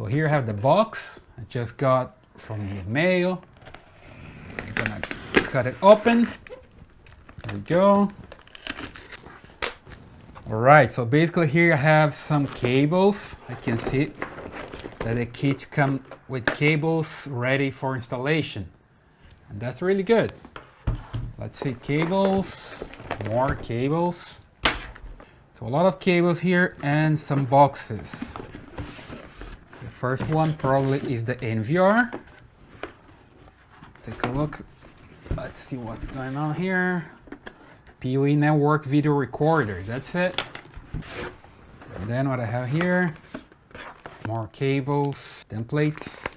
So here I have the box I just got from the mail. I'm gonna cut it open. There we go. Alright, so basically here I have some cables. I can see that the kits come with cables ready for installation. And that's really good. Let's see, cables, more cables. So a lot of cables here and some boxes. The first one probably is the NVR. Take a look. Let's see what's going on here. PoE network video recorder, that's it. And then what I have here, more cables, templates.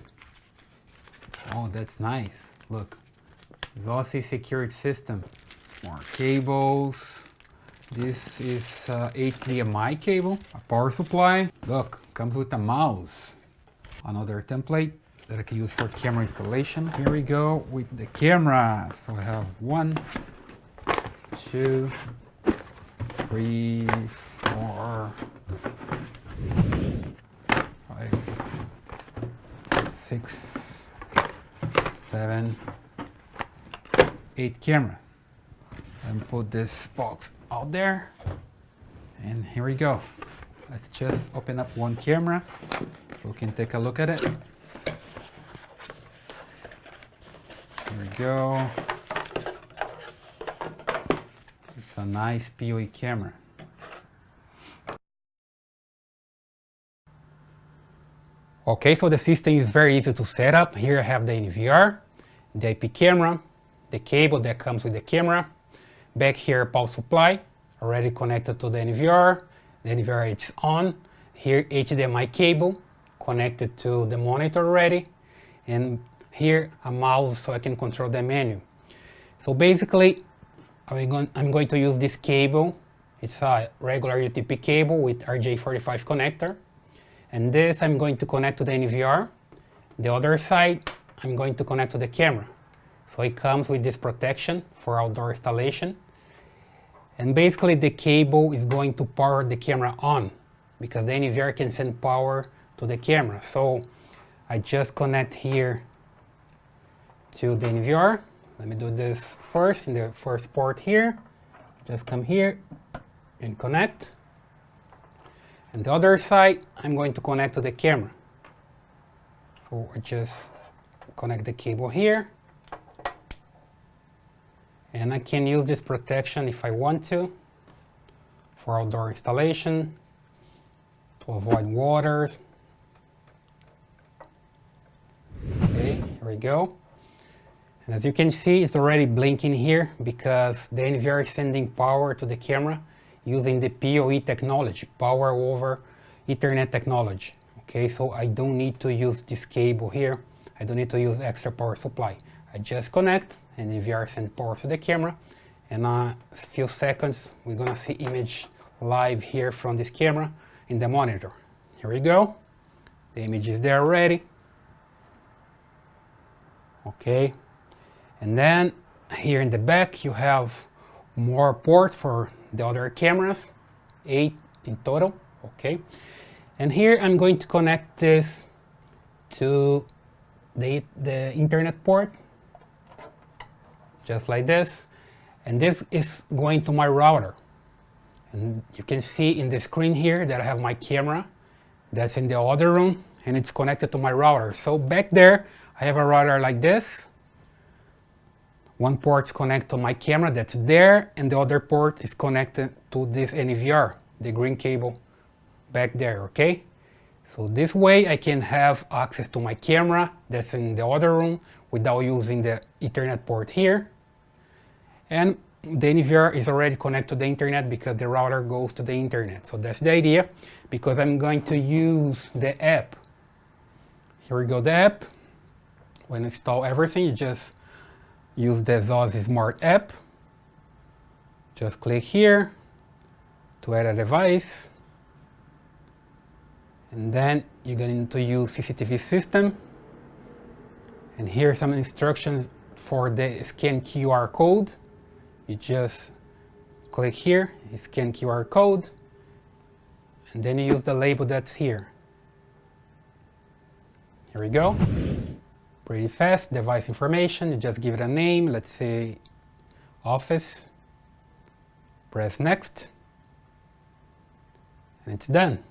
Oh, that's nice. Look, ZOSI security system. More cables. This is HDMI cable, a power supply. Look, comes with a mouse. Another template that I can use for camera installation. Here we go with the camera. So I have 1, 2, 3, 4, 5, 6, 7, 8 camera. And put this box out there. And here we go. Let's just open up one camera so we can take a look at it. Here we go. It's a nice PoE camera. Okay, so the system is very easy to set up. Here I have the NVR, the IP camera, the cable that comes with the camera. Back here, power supply, already connected to the NVR. The NVR is on. Here, HDMI cable connected to the monitor already. And here, a mouse so I can control the menu. So basically, I'm going to use this cable. It's a regular UTP cable with RJ45 connector. And this I'm going to connect to the NVR. The other side, I'm going to connect to the camera. So it comes with this protection for outdoor installation. And basically the cable is going to power the camera on because the NVR can send power to the camera. So I just connect here to the NVR. Let me do this first in the first port here. Just come here and connect. And the other side, I'm going to connect to the camera. So I just connect the cable here. And I can use this protection if I want to for outdoor installation, to avoid waters. Okay, here we go. And as you can see, it's already blinking here because the NVR is sending power to the camera using the PoE technology, power over Ethernet technology. Okay, so I don't need to use this cable here. I don't need to use extra power supply. I just connect and NVR sends power to the camera. And in a few seconds, we're gonna see image live here from this camera in the monitor. Here we go. The image is there already. Okay. And then here in the back, you have more ports for the other cameras, 8 in total. Okay. And here I'm going to connect this to the internet port, just like this. And this is going to my router. And you can see in the screen here that I have my camera that's in the other room and it's connected to my router. So back there, I have a router like this. One port is connected to my camera that's there, and the other port is connected to this NVR, the green cable back there, okay? So this way I can have access to my camera that's in the other room without using the Ethernet port here. And the NVR is already connected to the internet because the router goes to the internet. So that's the idea, because I'm going to use the app. Here we go, the app. When you install everything, you just use the ZOSI Smart app. Just click here to add a device. And then you're going to use CCTV system. And here are some instructions for the scan QR code. You just click here, you scan QR code, and then you use the label that's here. Here we go. Pretty fast. Device information, you just give it a name, let's say office. Press next. And it's done.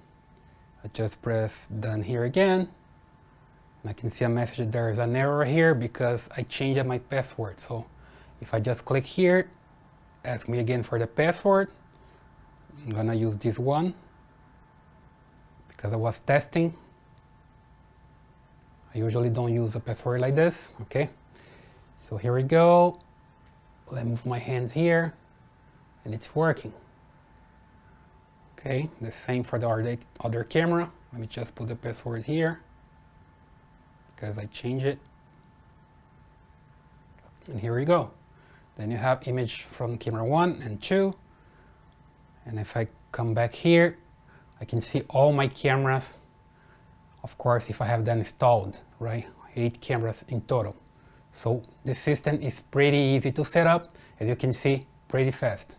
I just press done here again. And I can see a message that there is an error here because I changed my password. So if I just click here, ask me again for the password. I'm gonna use this one because I was testing. I usually don't use a password like this, okay? So here we go. Let me move my hand here, and it's working. Okay, the same for the other camera. Let me just put the password here because I changed it. And here we go. Then you have image from camera 1 and 2. And if I come back here, I can see all my cameras. Of course, if I have them installed, right? 8 cameras in total. So the system is pretty easy to set up. As you can see, pretty fast.